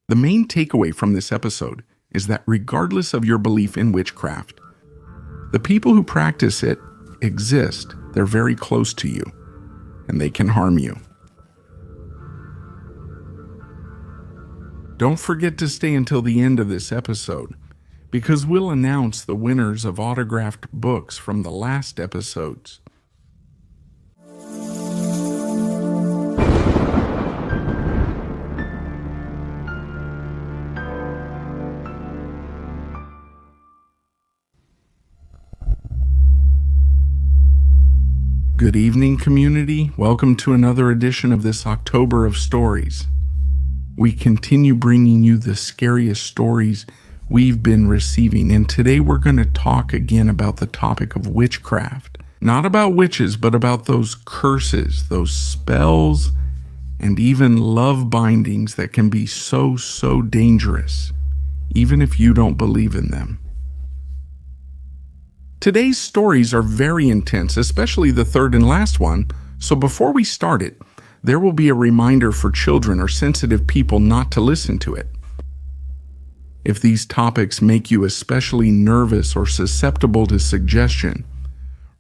The main takeaway from this episode is that regardless of your belief in witchcraft, the people who practice it exist. They're very close to you, and they can harm you. Don't forget to stay until the end of this episode, because we'll announce the winners of autographed books from the last episodes. Good evening, community. Welcome to another edition of this October of Stories. We continue bringing you the scariest stories we've been receiving, and today we're going to talk again about the topic of witchcraft. Not about witches, but about those curses, those spells, and even love bindings that can be so dangerous, even if you don't believe in them. Today's stories are very intense, especially the third and last one, so before we start it, there will be a reminder for children or sensitive people not to listen to it. If these topics make you especially nervous or susceptible to suggestion,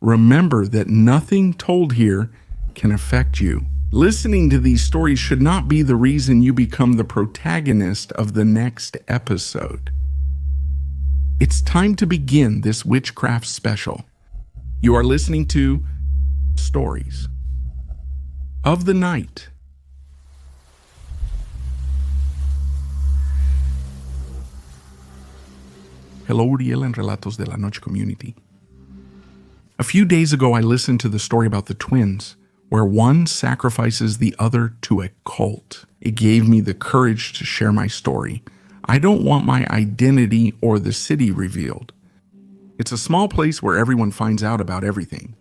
remember that nothing told here can affect you. Listening to these stories should not be the reason you become the protagonist of the next episode. It's time to begin this witchcraft special. You are listening to Stories of the Night. Hello, Ordeal and Relatos de la Noche community. A few days ago, I listened to the story about the twins, where one sacrifices the other to a cult. It gave me the courage to share my story. I don't want my identity or the city revealed. It's a small place where everyone finds out about everything.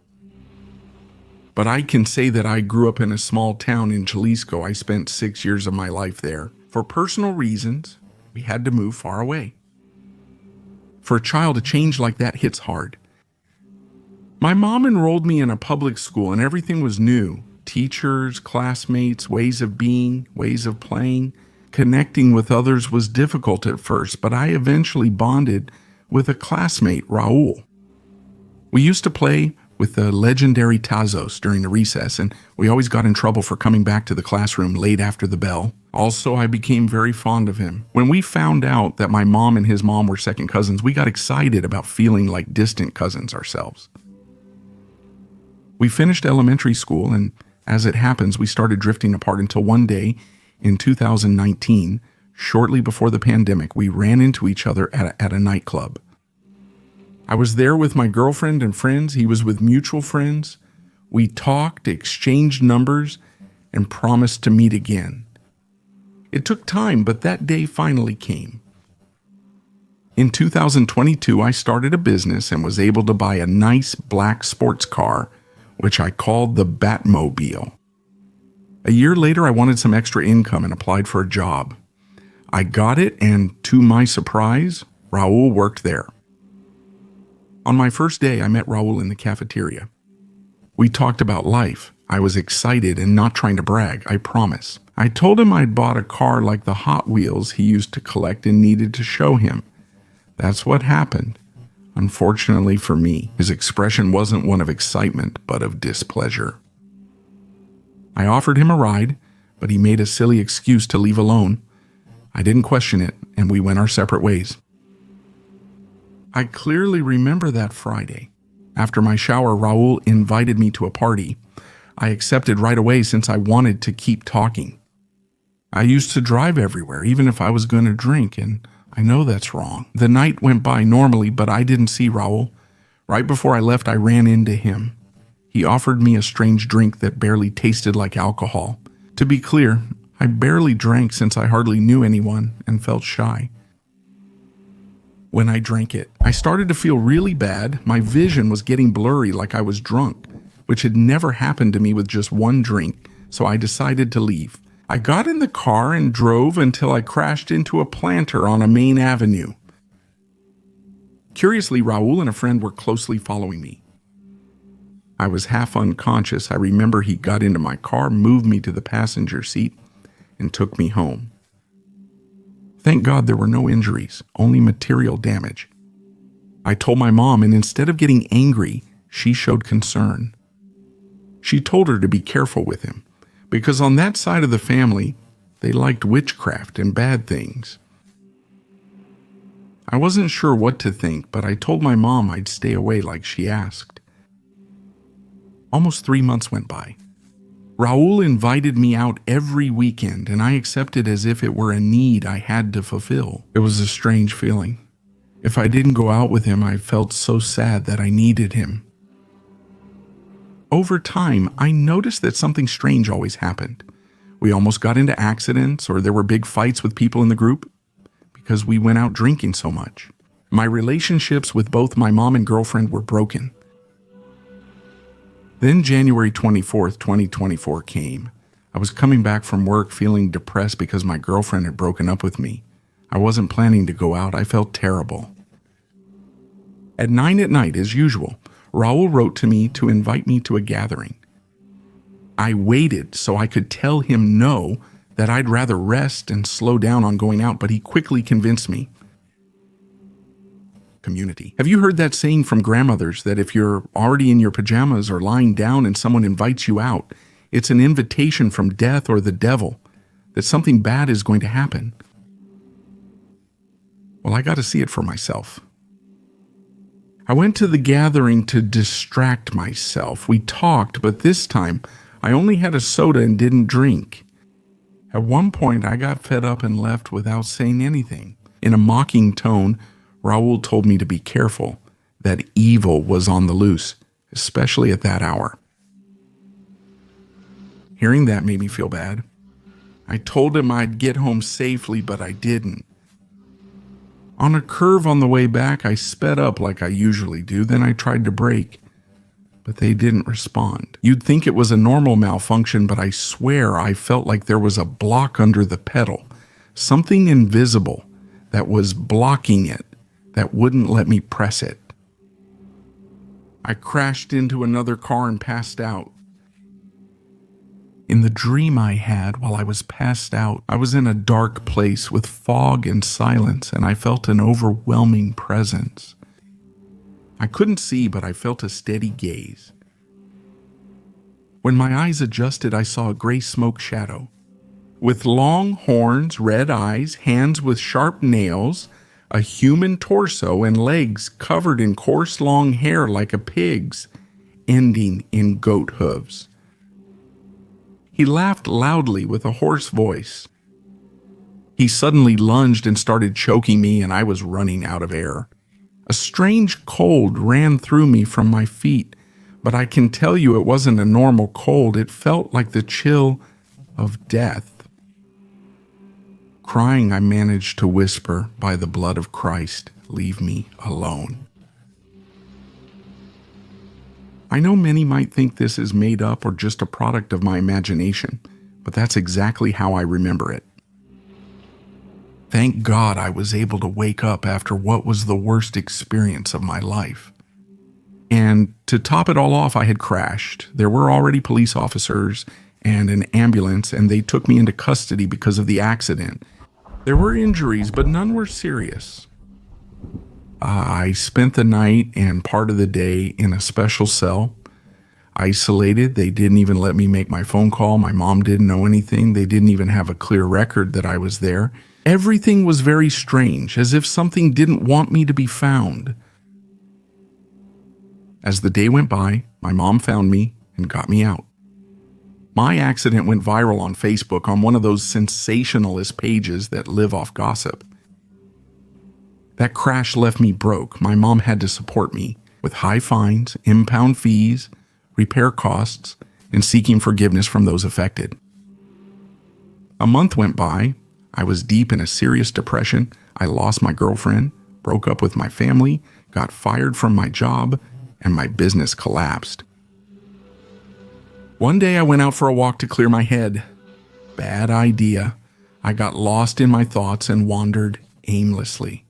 But I can say that I grew up in a small town in Jalisco. I spent 6 years of my life there. For personal reasons, we had to move far away. For a child, a change like that hits hard. My mom enrolled me in a public school and everything was new. Teachers, classmates, ways of being, ways of playing. Connecting with others was difficult at first, but I eventually bonded with a classmate, Raul. We used to play with the legendary Tazos during the recess, and we always got in trouble for coming back to the classroom late after the bell. Also, I became very fond of him. When we found out that my mom and his mom were second cousins, we got excited about feeling like distant cousins ourselves. We finished elementary school, and as it happens, we started drifting apart until one day, in 2019, shortly before the pandemic, we ran into each other at a nightclub. I was there with my girlfriend and friends. He was with mutual friends. We talked, exchanged numbers, and promised to meet again. It took time, but that day finally came. In 2022, I started a business and was able to buy a nice black sports car, which I called the Batmobile. A year later, I wanted some extra income and applied for a job. I got it, and to my surprise, Raul worked there. On my first day, I met Raul in the cafeteria. We talked about life. I was excited and not trying to brag, I promise. I told him I'd bought a car like the Hot Wheels he used to collect and needed to show him. That's what happened. Unfortunately for me, his expression wasn't one of excitement, but of displeasure. I offered him a ride, but he made a silly excuse to leave alone. I didn't question it, and we went our separate ways. I clearly remember that Friday. After my shower, Raul invited me to a party. I accepted right away since I wanted to keep talking. I used to drive everywhere, even if I was going to drink, and I know that's wrong. The night went by normally, but I didn't see Raul. Right before I left, I ran into him. He offered me a strange drink that barely tasted like alcohol. To be clear, I barely drank since I hardly knew anyone and felt shy. When I drank it, I started to feel really bad. My vision was getting blurry like I was drunk, which had never happened to me with just one drink, so I decided to leave. I got in the car and drove until I crashed into a planter on a main avenue. Curiously, Raul and a friend were closely following me. I was half unconscious. I remember he got into my car, moved me to the passenger seat, and took me home. Thank God there were no injuries, only material damage. I told my mom, and instead of getting angry, she showed concern. She told her to be careful with him, because on that side of the family, they liked witchcraft and bad things. I wasn't sure what to think, but I told my mom I'd stay away like she asked. Almost 3 months went by. Raul invited me out every weekend, and I accepted as if it were a need I had to fulfill. It was a strange feeling. If I didn't go out with him, I felt so sad that I needed him. Over time, I noticed that something strange always happened. We almost got into accidents, or there were big fights with people in the group because we went out drinking so much. My relationships with both my mom and girlfriend were broken. Then January 24th, 2024 came. I was coming back from work feeling depressed because my girlfriend had broken up with me. I wasn't planning to go out. I felt terrible. At 9 at night, as usual, Raul wrote to me to invite me to a gathering. I waited so I could tell him no, that I'd rather rest and slow down on going out, but he quickly convinced me. Community. Have you heard that saying from grandmothers that if you're already in your pajamas or lying down and someone invites you out, it's an invitation from death or the devil, that something bad is going to happen? Well, I got to see it for myself. I went to the gathering to distract myself. We talked, but this time I only had a soda and didn't drink. At one point, I got fed up and left without saying anything. In a mocking tone, Raul told me to be careful, that evil was on the loose, especially at that hour. Hearing that made me feel bad. I told him I'd get home safely, but I didn't. On a curve on the way back, I sped up like I usually do, then I tried to brake, but they didn't respond. You'd think it was a normal malfunction, but I swear I felt like there was a block under the pedal, something invisible that was blocking it, that wouldn't let me press it. I crashed into another car and passed out. In the dream I had while I was passed out, I was in a dark place with fog and silence, and I felt an overwhelming presence. I couldn't see, but I felt a steady gaze. When my eyes adjusted, I saw a gray smoke shadow. With long horns, red eyes, hands with sharp nails, a human torso, and legs covered in coarse long hair like a pig's, ending in goat hooves. He laughed loudly with a hoarse voice. He suddenly lunged and started choking me, and I was running out of air. A strange cold ran through me from my feet, but I can tell you it wasn't a normal cold. It felt like the chill of death. Crying, I managed to whisper, "By the blood of Christ, leave me alone." I know many might think this is made up or just a product of my imagination, but that's exactly how I remember it. Thank God I was able to wake up after what was the worst experience of my life. And to top it all off, I had crashed. There were already police officers and an ambulance, and they took me into custody because of the accident. There were injuries, but none were serious. I spent the night and part of the day in a special cell, isolated. They didn't even let me make my phone call. My mom didn't know anything. They didn't even have a clear record that I was there. Everything was very strange, as if something didn't want me to be found. As the day went by, my mom found me and got me out. My accident went viral on Facebook on one of those sensationalist pages that live off gossip. That crash left me broke. My mom had to support me with high fines, impound fees, repair costs, and seeking forgiveness from those affected. A month went by. I was deep in a serious depression. I lost my girlfriend, broke up with my family, got fired from my job, and my business collapsed. One day I went out for a walk to clear my head. Bad idea. I got lost in my thoughts and wandered aimlessly.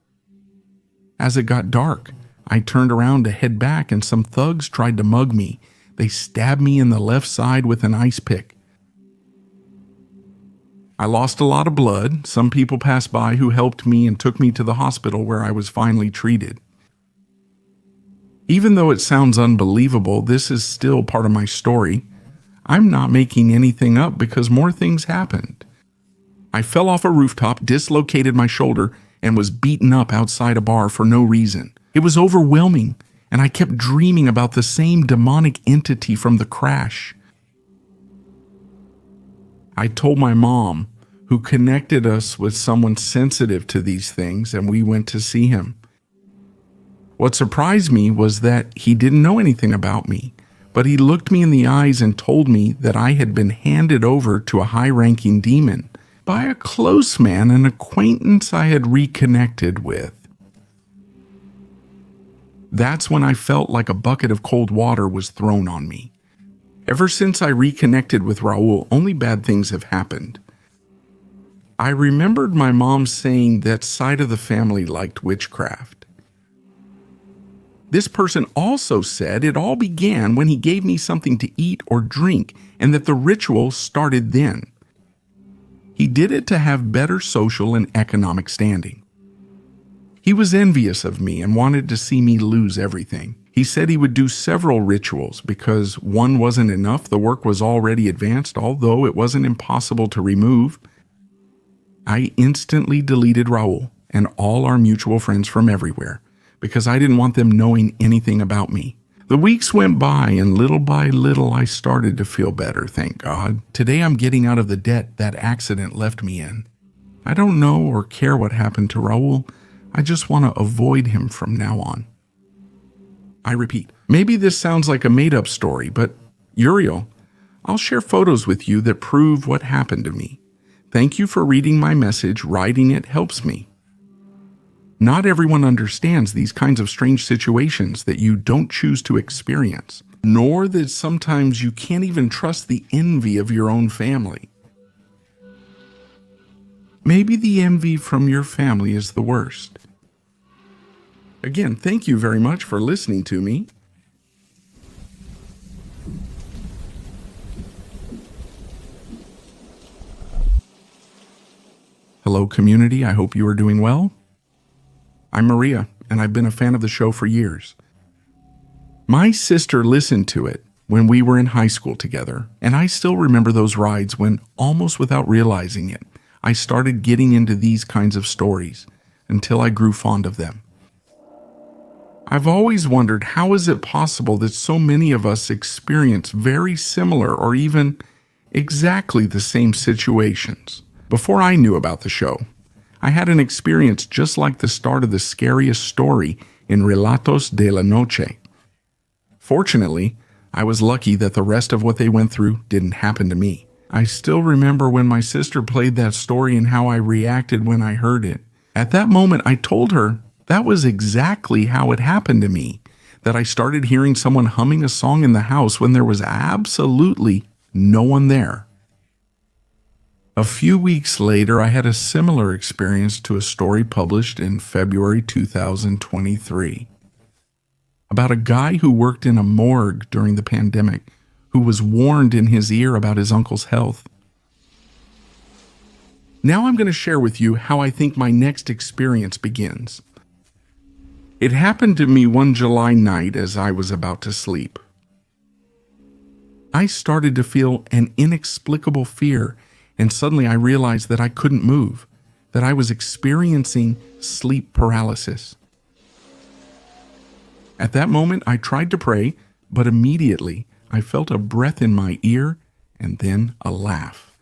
As it got dark, I turned around to head back, and some thugs tried to mug me. They stabbed me in the left side with an ice pick. I lost a lot of blood. Some people passed by who helped me and took me to the hospital where I was finally treated. Even though it sounds unbelievable, this is still part of my story. I'm not making anything up because more things happened. I fell off a rooftop, dislocated my shoulder, and was beaten up outside a bar for no reason. It was overwhelming, and I kept dreaming about the same demonic entity from the crash. I told my mom, who connected us with someone sensitive to these things, and we went to see him. What surprised me was that he didn't know anything about me, but he looked me in the eyes and told me that I had been handed over to a high-ranking demon by a close man, an acquaintance I had reconnected with. That's when I felt like a bucket of cold water was thrown on me. Ever since I reconnected with Raul, only bad things have happened. I remembered my mom saying that side of the family liked witchcraft. This person also said it all began when he gave me something to eat or drink, and that the ritual started then. He did it to have better social and economic standing. He was envious of me and wanted to see me lose everything. He said he would do several rituals because one wasn't enough. The work was already advanced, although it wasn't impossible to remove. I instantly deleted Raul and all our mutual friends from everywhere because I didn't want them knowing anything about me. The weeks went by, and little by little I started to feel better, thank God. Today I'm getting out of the debt that accident left me in. I don't know or care what happened to Raul. I just want to avoid him from now on. I repeat, maybe this sounds like a made-up story, but Uriel, I'll share photos with you that prove what happened to me. Thank you for reading my message. Writing it helps me. Not everyone understands these kinds of strange situations that you don't choose to experience, nor that sometimes you can't even trust the envy of your own family. Maybe the envy from your family is the worst. Again, thank you very much for listening to me. Hello, community. I hope you are doing well. I'm Maria, and I've been a fan of the show for years. My sister listened to it when we were in high school together, and I still remember those rides when, almost without realizing it, I started getting into these kinds of stories until I grew fond of them. I've always wondered, how is it possible that so many of us experience very similar or even exactly the same situations? Before I knew about the show, I had an experience just like the start of the scariest story in Relatos de la Noche. Fortunately, I was lucky that the rest of what they went through didn't happen to me. I still remember when my sister played that story and how I reacted when I heard it. At that moment, I told her that was exactly how it happened to me, that I started hearing someone humming a song in the house when there was absolutely no one there. A few weeks later, I had a similar experience to a story published in February 2023 about a guy who worked in a morgue during the pandemic who was warned in his ear about his uncle's health. Now I'm going to share with you how I think my next experience begins. It happened to me one July night as I was about to sleep. I started to feel an inexplicable fear, and suddenly I realized that I couldn't move, that I was experiencing sleep paralysis. At that moment, I tried to pray, but immediately I felt a breath in my ear and then a laugh.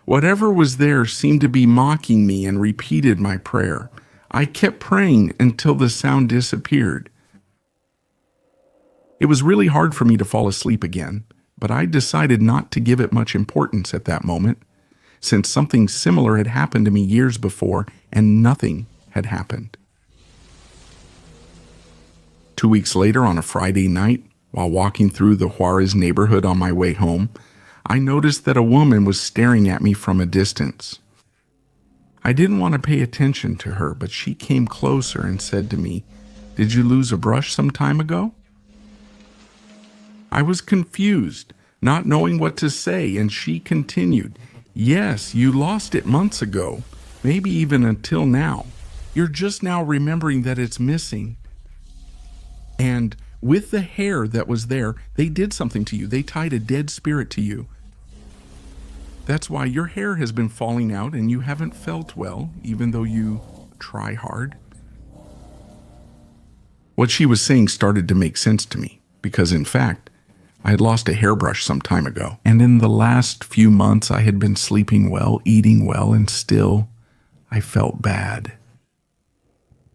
Whatever was there seemed to be mocking me and repeated my prayer. I kept praying until the sound disappeared. It was really hard for me to fall asleep again, but I decided not to give it much importance at that moment, since something similar had happened to me years before and nothing had happened. 2 weeks later, on a Friday night, while walking through the Juarez neighborhood on my way home, I noticed that a woman was staring at me from a distance. I didn't want to pay attention to her, but she came closer and said to me, "Did you lose a brush some time ago?" I was confused, not knowing what to say, and she continued, Yes, you lost it months ago, maybe even until now. You're just now remembering that it's missing. And with the hair that was there, they did something to you. They tied a dead spirit to you. That's why your hair has been falling out and you haven't felt well, even though you try hard. What she was saying started to make sense to me, because in fact, I had lost a hairbrush some time ago. And in the last few months, I had been sleeping well, eating well, and still, I felt bad.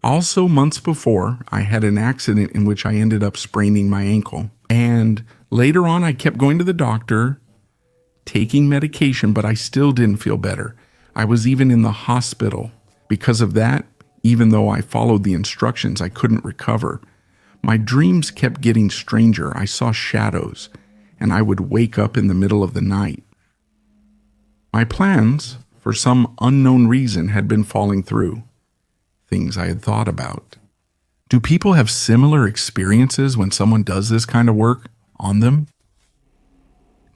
Also, months before, I had an accident in which I ended up spraining my ankle. And later on, I kept going to the doctor, taking medication, but I still didn't feel better. I was even in the hospital. Because of that, even though I followed the instructions, I couldn't recover. My dreams kept getting stranger. I saw shadows, and I would wake up in the middle of the night. My plans, for some unknown reason, had been falling through. Things I had thought about. Do people have similar experiences when someone does this kind of work on them?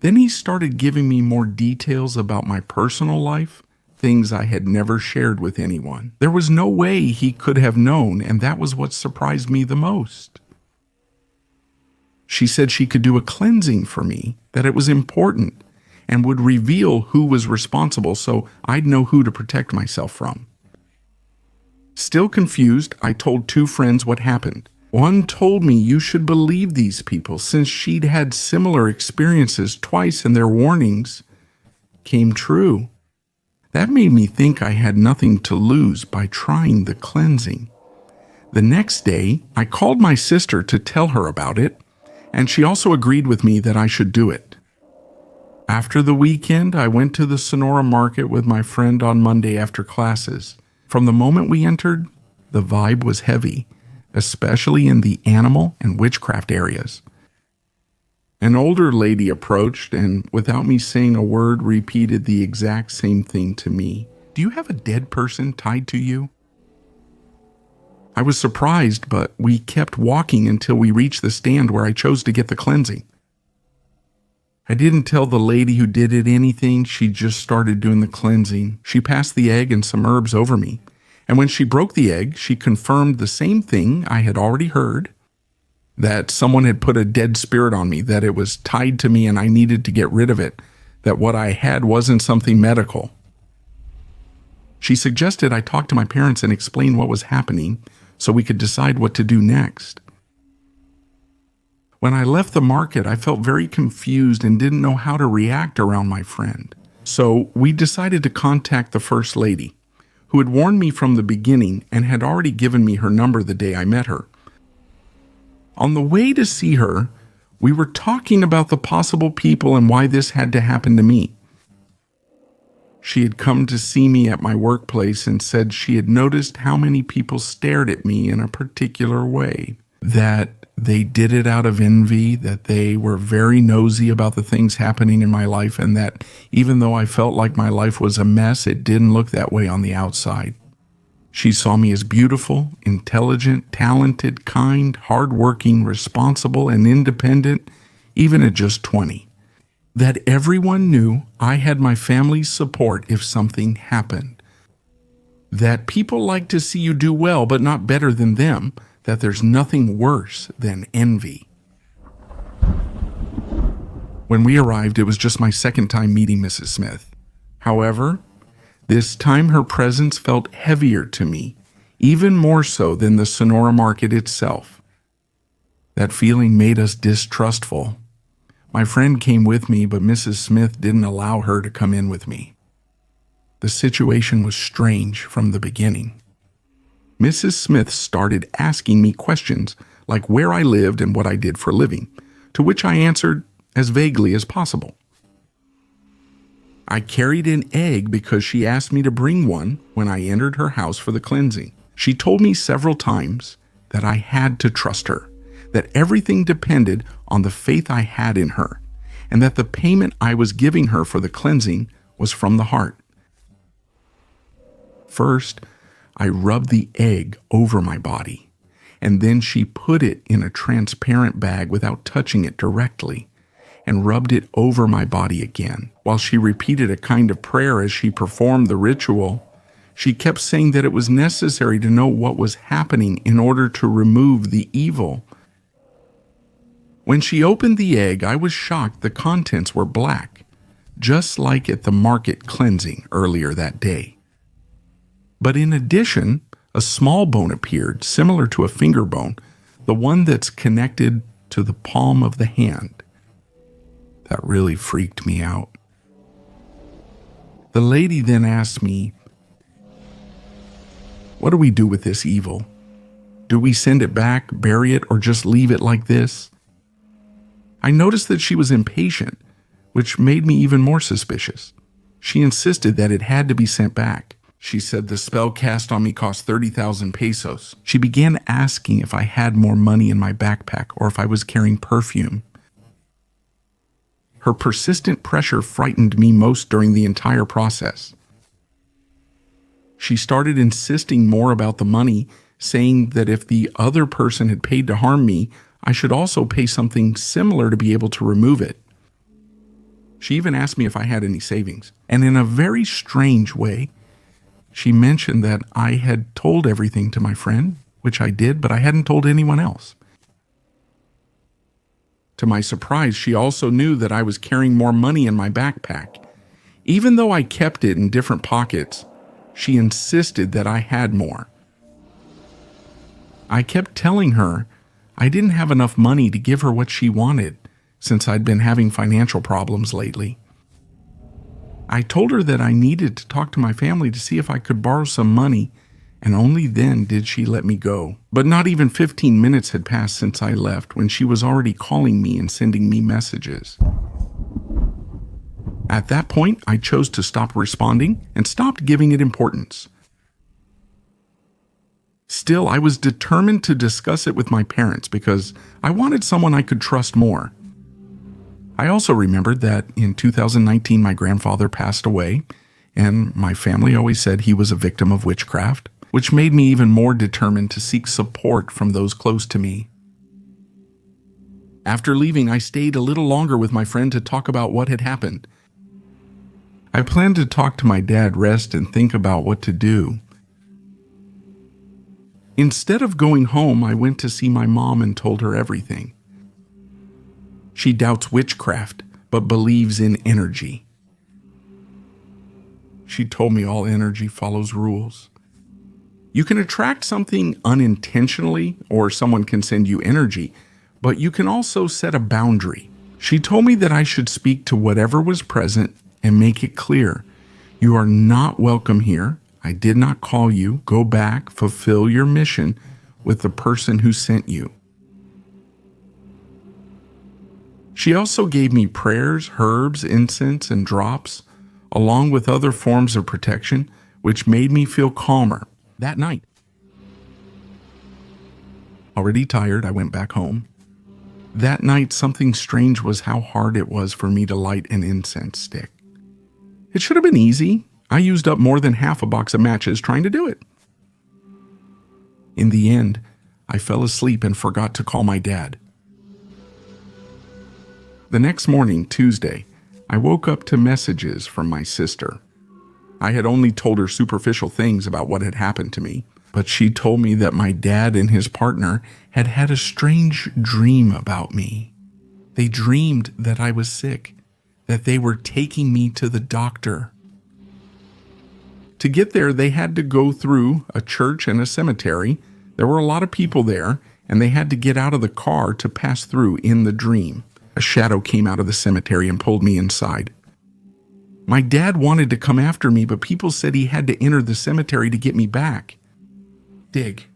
Then he started giving me more details about my personal life, things I had never shared with anyone. There was no way he could have known, and that was what surprised me the most. She said she could do a cleansing for me, that it was important, and would reveal who was responsible so I'd know who to protect myself from. Still confused, I told two friends what happened. One told me you should believe these people since she'd had similar experiences twice and their warnings came true. That made me think I had nothing to lose by trying the cleansing. The next day, I called my sister to tell her about it, and she also agreed with me that I should do it. After the weekend, I went to the Sonora market with my friend on Monday after classes. From the moment we entered, the vibe was heavy, especially in the animal and witchcraft areas. An older lady approached and, without me saying a word, repeated the exact same thing to me. Do you have a dead person tied to you? I was surprised, but we kept walking until we reached the stand where I chose to get the cleansing. I didn't tell the lady who did it anything. She just started doing the cleansing. She passed the egg and some herbs over me. And when she broke the egg, she confirmed the same thing I had already heard, that someone had put a dead spirit on me, that it was tied to me and I needed to get rid of it, that what I had wasn't something medical. She suggested I talk to my parents and explain what was happening so we could decide what to do next. When I left the market, I felt very confused and didn't know how to react around my friend. So we decided to contact the First Lady, who had warned me from the beginning and had already given me her number the day I met her. On the way to see her, we were talking about the possible people and why this had to happen to me. She had come to see me at my workplace and said she had noticed how many people stared at me in a particular way, that they did it out of envy, that they were very nosy about the things happening in my life, and that even though I felt like my life was a mess, it didn't look that way on the outside. She saw me as beautiful, intelligent, talented, kind, hardworking, responsible, and independent, even at just 20. That everyone knew I had my family's support if something happened. That people like to see you do well, but not better than them. That there's nothing worse than envy. When we arrived, it was just my second time meeting Mrs. Smith. However, this time her presence felt heavier to me, even more so than the Sonora market itself. That feeling made us distrustful. My friend came with me, but Mrs. Smith didn't allow her to come in with me. The situation was strange from the beginning. Mrs. Smith started asking me questions like where I lived and what I did for a living, to which I answered as vaguely as possible. I carried an egg because she asked me to bring one when I entered her house for the cleansing. She told me several times that I had to trust her, that everything depended on the faith I had in her, and that the payment I was giving her for the cleansing was from the heart. First, I rubbed the egg over my body, and then she put it in a transparent bag without touching it directly, and rubbed it over my body again. While she repeated a kind of prayer as she performed the ritual, she kept saying that it was necessary to know what was happening in order to remove the evil. When she opened the egg, I was shocked the contents were black, just like at the market cleansing earlier that day. But in addition, a small bone appeared, similar to a finger bone, the one that's connected to the palm of the hand. That really freaked me out. The lady then asked me, "What do we do with this evil? Do we send it back, bury it, or just leave it like this?" I noticed that she was impatient, which made me even more suspicious. She insisted that it had to be sent back. She said the spell cast on me cost 30,000 pesos. She began asking if I had more money in my backpack or if I was carrying perfume. Her persistent pressure frightened me most during the entire process. She started insisting more about the money, saying that if the other person had paid to harm me, I should also pay something similar to be able to remove it. She even asked me if I had any savings, and in a very strange way, she mentioned that I had told everything to my friend, which I did, but I hadn't told anyone else. To my surprise, she also knew that I was carrying more money in my backpack. Even though I kept it in different pockets, she insisted that I had more. I kept telling her I didn't have enough money to give her what she wanted, since I'd been having financial problems lately. I told her that I needed to talk to my family to see if I could borrow some money, and only then did she let me go. But not even 15 minutes had passed since I left when she was already calling me and sending me messages. At that point, I chose to stop responding and stopped giving it importance. Still, I was determined to discuss it with my parents because I wanted someone I could trust more. I also remembered that in 2019 my grandfather passed away, and my family always said he was a victim of witchcraft, which made me even more determined to seek support from those close to me. After leaving, I stayed a little longer with my friend to talk about what had happened. I planned to talk to my dad, rest, and think about what to do. Instead of going home, I went to see my mom and told her everything. She doubts witchcraft, but believes in energy. She told me all energy follows rules. You can attract something unintentionally, or someone can send you energy, but you can also set a boundary. She told me that I should speak to whatever was present and make it clear. You are not welcome here. I did not call you. Go back, fulfill your mission with the person who sent you. She also gave me prayers, herbs, incense, and drops, along with other forms of protection, which made me feel calmer. That night, already tired, I went back home. That night, something strange was how hard it was for me to light an incense stick. It should have been easy. I used up more than half a box of matches trying to do it. In the end, I fell asleep and forgot to call my dad. The next morning, Tuesday, I woke up to messages from my sister. I had only told her superficial things about what had happened to me, but she told me that my dad and his partner had had a strange dream about me. They dreamed that I was sick, that they were taking me to the doctor. To get there, they had to go through a church and a cemetery. There were a lot of people there, and they had to get out of the car to pass through in the dream. A shadow came out of the cemetery and pulled me inside. My dad wanted to come after me, but people said he had to enter the cemetery to get me back. Dig.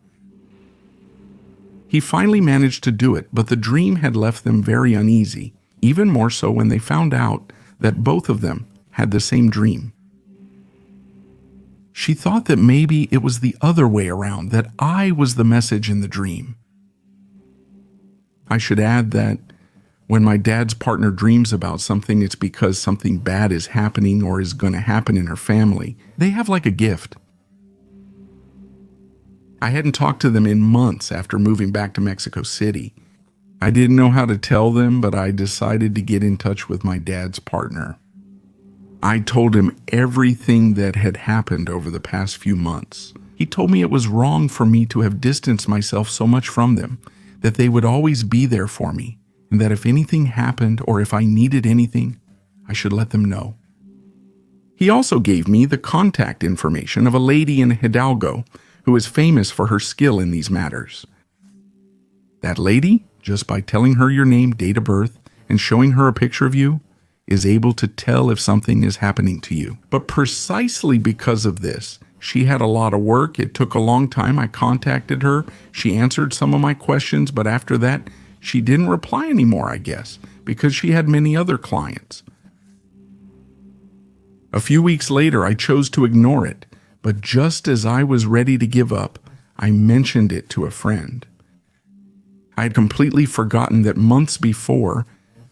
He finally managed to do it, but the dream had left them very uneasy, even more so when they found out that both of them had the same dream. She thought that maybe it was the other way around, that I was the message in the dream. I should add that when my dad's partner dreams about something, it's because something bad is happening or is going to happen in her family. They have like a gift. I hadn't talked to them in months after moving back to Mexico City. I didn't know how to tell them, but I decided to get in touch with my dad's partner. I told him everything that had happened over the past few months. He told me it was wrong for me to have distanced myself so much from them, that they would always be there for me, and that if anything happened or if I needed anything, I should let them know. He also gave me the contact information of a lady in Hidalgo who is famous for her skill in these matters. That lady, just by telling her your name, date of birth, and showing her a picture of you, is able to tell if something is happening to you. But precisely because of this, she had a lot of work. It took a long time. I contacted her. She answered some of my questions, but after that, she didn't reply anymore, I guess, because she had many other clients. A few weeks later, I chose to ignore it, but just as I was ready to give up, I mentioned it to a friend. I had completely forgotten that months before,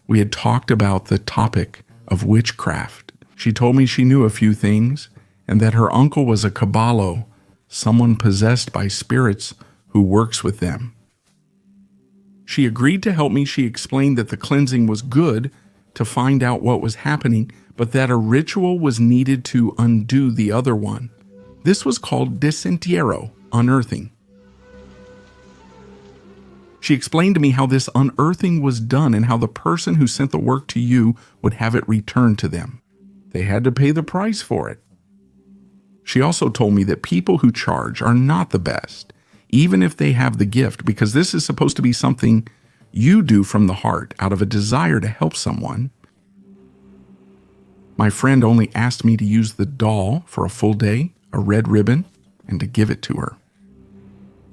we had talked about the topic of witchcraft. She told me she knew a few things, and that her uncle was a caballo, someone possessed by spirits who works with them. She agreed to help me. She explained that the cleansing was good to find out what was happening, but that a ritual was needed to undo the other one. This was called desentierro, unearthing. She explained to me how this unearthing was done and how the person who sent the work to you would have it returned to them. They had to pay the price for it. She also told me that people who charge are not the best, even if they have the gift, because this is supposed to be something you do from the heart out of a desire to help someone. My friend only asked me to use the doll for a full day, a red ribbon, and to give it to her.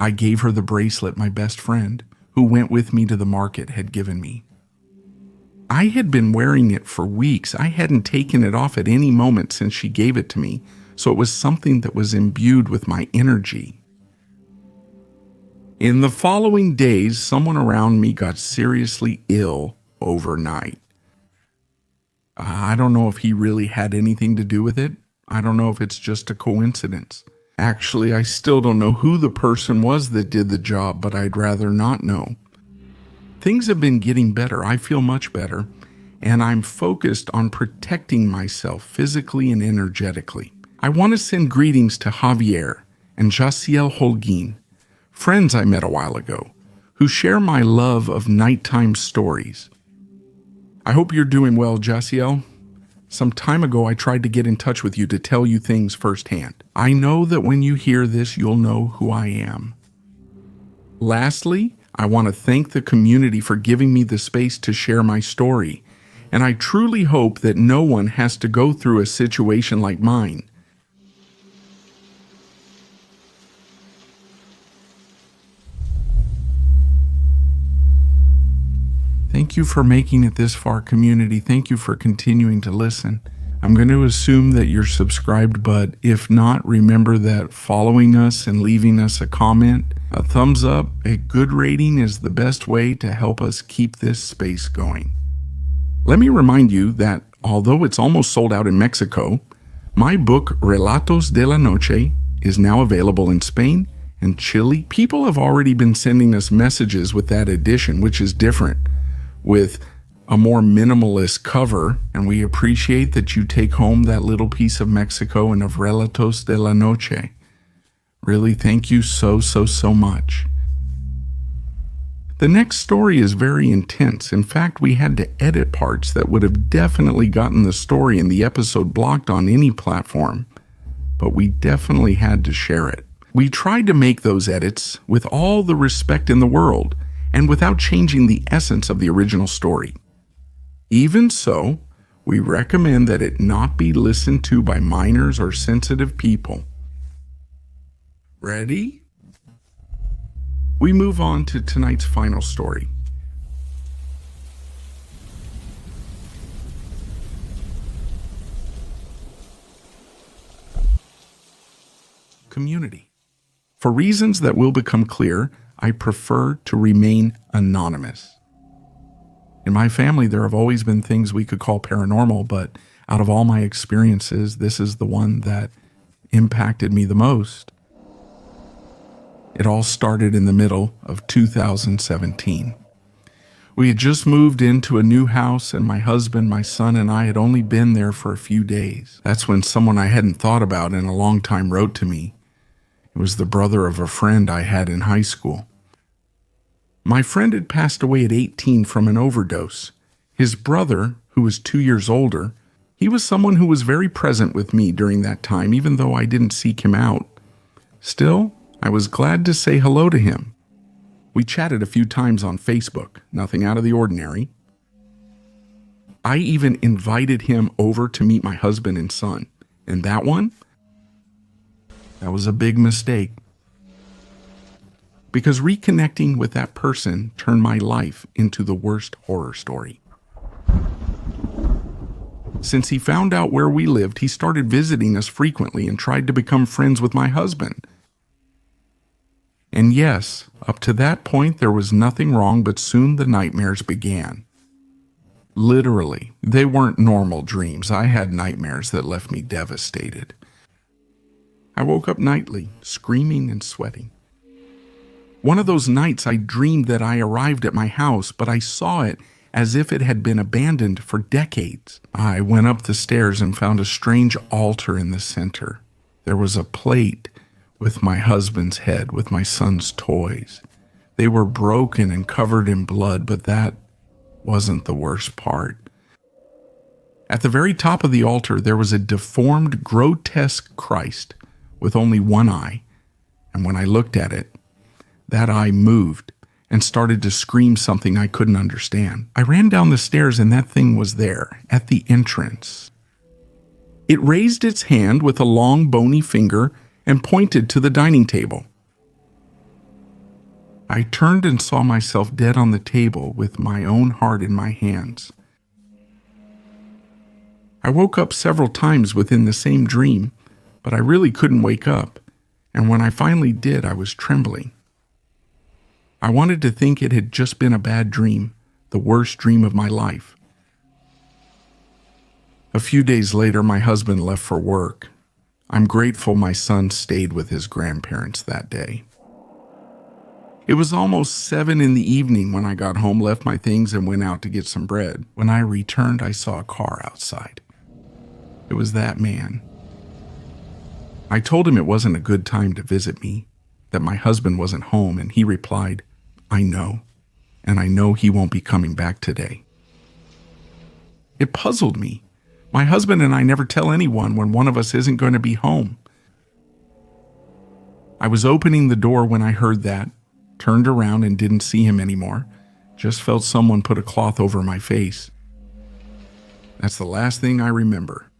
I gave her the bracelet my best friend, who went with me to the market, had given me. I had been wearing it for weeks. I hadn't taken it off at any moment since she gave it to me, so it was something that was imbued with my energy. In the following days, someone around me got seriously ill overnight. I don't know if he really had anything to do with it. I don't know if it's just a coincidence. Actually, I still don't know who the person was that did the job, but I'd rather not know. Things have been getting better. I feel much better, and I'm focused on protecting myself physically and energetically. I want to send greetings to Javier and Jaciel Holguin, friends I met a while ago, who share my love of nighttime stories. I hope you're doing well, Jaciel. Some time ago, I tried to get in touch with you to tell you things firsthand. I know that when you hear this, you'll know who I am. Lastly, I want to thank the community for giving me the space to share my story, and I truly hope that no one has to go through a situation like mine. Thank you for making it this far, community. Thank you for continuing to listen. I'm going to assume that you're subscribed, but if not, remember that following us and leaving us a comment, a thumbs up, a good rating is the best way to help us keep this space going. Let me remind you that although it's almost sold out in Mexico, my book Relatos de la Noche is now available in Spain and Chile. People have already been sending us messages with that edition, which is different, with a more minimalist cover, and we appreciate that you take home that little piece of Mexico and of Relatos de la Noche. Really, thank you so much. The next story is very intense. In fact, we had to edit parts that would have definitely gotten the story and the episode blocked on any platform, but we definitely had to share it. We tried to make those edits with all the respect in the world, and without changing the essence of the original story. Even so, we recommend that it not be listened to by minors or sensitive people. Ready? We move on to tonight's final story. Community. For reasons that will become clear, I prefer to remain anonymous. In my family, there have always been things we could call paranormal, but out of all my experiences, this is the one that impacted me the most. It all started in the middle of 2017. We had just moved into a new house, and my husband, my son, and I had only been there for a few days. That's when someone I hadn't thought about in a long time wrote to me. It was the brother of a friend I had in high school. My friend had passed away at 18 from an overdose. His brother, who was 2 years older, he was someone who was very present with me during that time, even though I didn't seek him out. Still, I was glad to say hello to him. We chatted a few times on Facebook, nothing out of the ordinary. I even invited him over to meet my husband and son, and that was a big mistake. Because reconnecting with that person turned my life into the worst horror story. Since he found out where we lived, he started visiting us frequently and tried to become friends with my husband. And yes, up to that point there was nothing wrong, but soon the nightmares began. Literally, they weren't normal dreams. I had nightmares that left me devastated. I woke up nightly, screaming and sweating. One of those nights I dreamed that I arrived at my house, but I saw it as if it had been abandoned for decades. I went up the stairs and found a strange altar in the center. There was a plate with my husband's head, with my son's toys. They were broken and covered in blood, but that wasn't the worst part. At the very top of the altar, there was a deformed, grotesque Christ with only one eye, and when I looked at it, that eye moved and started to scream something I couldn't understand. I ran down the stairs and that thing was there, at the entrance. It raised its hand with a long, bony finger and pointed to the dining table. I turned and saw myself dead on the table with my own heart in my hands. I woke up several times within the same dream, but I really couldn't wake up, and when I finally did, I was trembling. I wanted to think it had just been a bad dream, the worst dream of my life. A few days later, my husband left for work. I'm grateful my son stayed with his grandparents that day. It was almost 7 in the evening when I got home, left my things, and went out to get some bread. When I returned, I saw a car outside. It was that man. I told him it wasn't a good time to visit me, that my husband wasn't home, and he replied, "I know, and I know he won't be coming back today." It puzzled me. My husband and I never tell anyone when one of us isn't going to be home. I was opening the door when I heard that, turned around and didn't see him anymore. Just felt someone put a cloth over my face. That's the last thing I remember.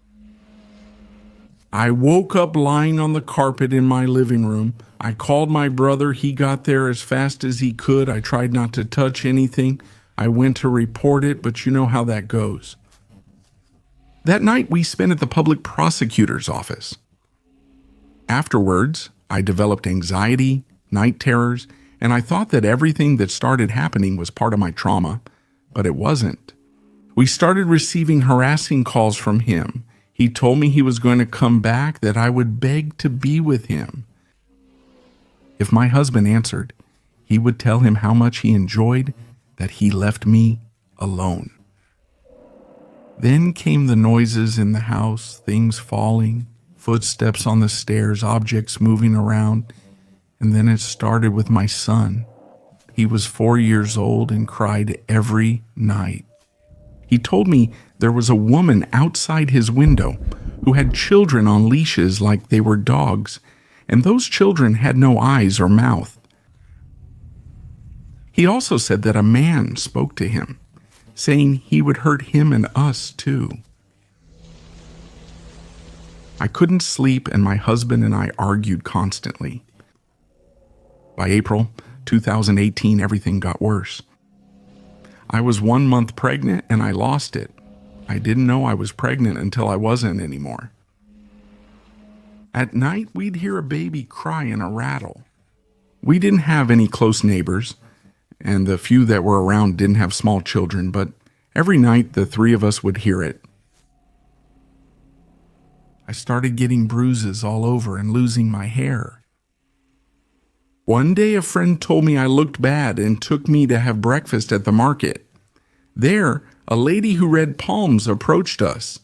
I woke up lying on the carpet in my living room. I called my brother. He got there as fast as he could. I tried not to touch anything. I went to report it, but you know how that goes. That night we spent at the public prosecutor's office. Afterwards, I developed anxiety, night terrors, and I thought that everything that started happening was part of my trauma, but it wasn't. We started receiving harassing calls from him. He told me he was going to come back, that I would beg to be with him. If my husband answered, he would tell him how much he enjoyed that he left me alone. Then came the noises in the house, things falling, footsteps on the stairs, objects moving around, and then it started with my son. He was 4 years old and cried every night. He told me there was a woman outside his window who had children on leashes like they were dogs, and those children had no eyes or mouth. He also said that a man spoke to him, saying he would hurt him and us too. I couldn't sleep, and my husband and I argued constantly. By April 2018, everything got worse. I was 1 month pregnant and I lost it. I didn't know I was pregnant until I wasn't anymore. At night, we'd hear a baby cry and a rattle. We didn't have any close neighbors, and the few that were around didn't have small children, but every night the three of us would hear it. I started getting bruises all over and losing my hair. One day a friend told me I looked bad and took me to have breakfast at the market. There, a lady who read palms approached us.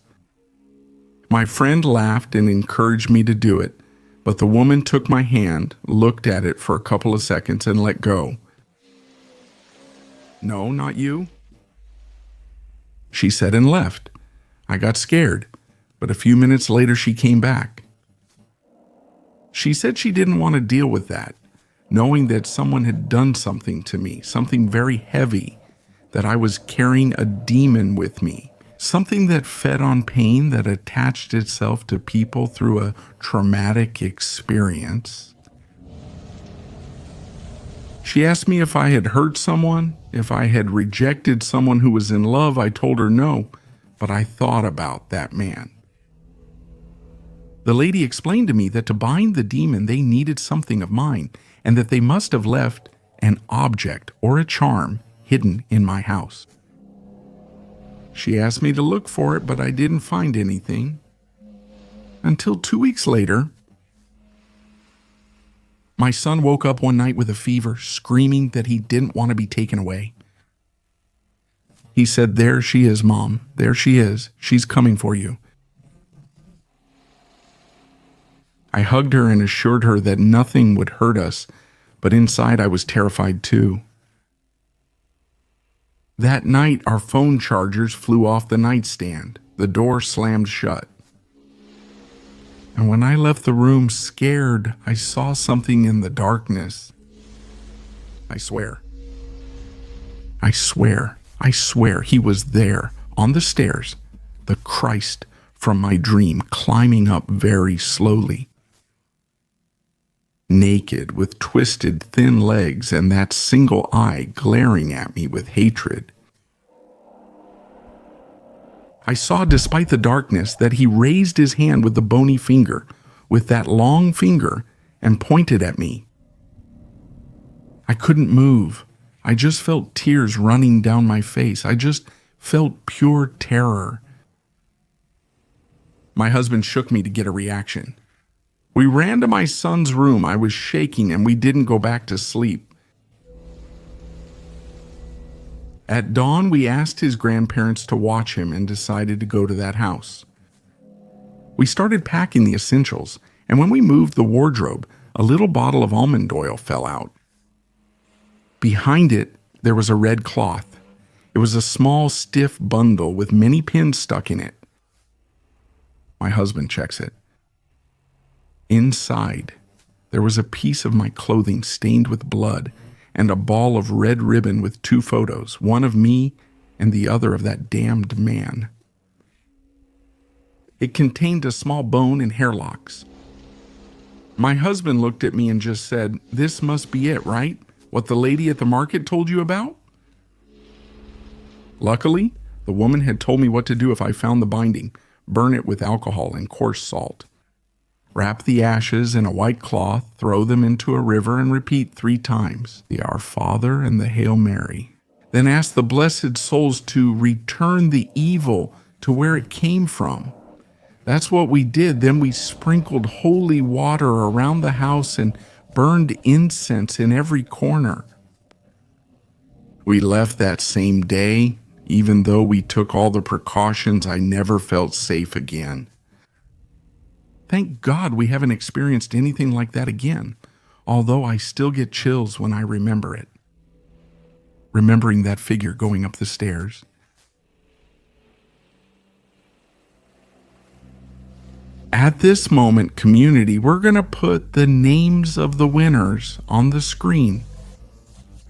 My friend laughed and encouraged me to do it, but the woman took my hand, looked at it for a couple of seconds, and let go. "No, not you," she said, and left. I got scared, but a few minutes later she came back. She said she didn't want to deal with that, knowing that someone had done something to me, something very heavy, that I was carrying a demon with me, something that fed on pain that attached itself to people through a traumatic experience. She asked me if I had hurt someone, if I had rejected someone who was in love. I told her no, but I thought about that man. The lady explained to me that to bind the demon, they needed something of mine, and that they must have left an object or a charm hidden in my house. She asked me to look for it, but I didn't find anything. Until 2 weeks later, my son woke up one night with a fever, screaming that he didn't want to be taken away. He said, "There she is, Mom. There she is. She's coming for you." I hugged her and assured her that nothing would hurt us, but inside I was terrified too. That night, our phone chargers flew off the nightstand. The door slammed shut. And when I left the room scared, I saw something in the darkness. I swear, he was there, on the stairs, the Christ from my dream, climbing up very slowly. Naked, with twisted, thin legs, and that single eye glaring at me with hatred. I saw, despite the darkness, that he raised his hand with the bony finger, with that long finger, and pointed at me. I couldn't move. I just felt tears running down my face. I just felt pure terror. My husband shook me to get a reaction. We ran to my son's room. I was shaking, and we didn't go back to sleep. At dawn, we asked his grandparents to watch him and decided to go to that house. We started packing the essentials, and when we moved the wardrobe, a little bottle of almond oil fell out. Behind it, there was a red cloth. It was a small, stiff bundle with many pins stuck in it. My husband checks it. Inside, there was a piece of my clothing stained with blood and a ball of red ribbon with 2 photos, one of me and the other of that damned man. It contained a small bone and hair locks. My husband looked at me and just said, "This must be it, right? What the lady at the market told you about?" Luckily, the woman had told me what to do if I found the binding: burn it with alcohol and coarse salt. Wrap the ashes in a white cloth, throw them into a river, and repeat 3 times the Our Father and the Hail Mary. Then ask the blessed souls to return the evil to where it came from. That's what we did. Then we sprinkled holy water around the house and burned incense in every corner. We left that same day. Even though we took all the precautions, I never felt safe again. Thank God we haven't experienced anything like that again, although I still get chills when I remember it. Remembering that figure going up the stairs. At this moment, community, we're going to put the names of the winners on the screen.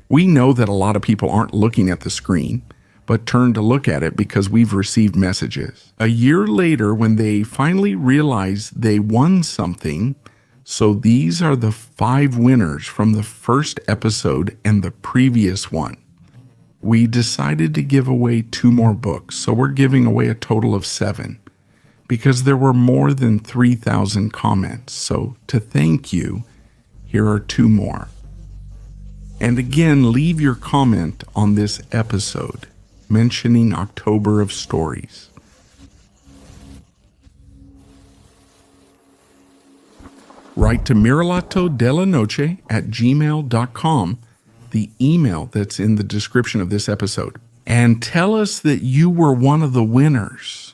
We know that a lot of people aren't looking at the screen, but turn to look at it because we've received messages. A year later, when they finally realized they won something, so these are the 5 winners from the first episode and the previous one. We decided to give away 2 more books, so we're giving away a total of 7, because there were more than 3,000 comments. So to thank you, here are 2 more. And again, leave your comment on this episode mentioning October of Stories. write to miralatodelanoche@gmail.com, the email that's in the description of this episode, and tell us that you were one of the winners.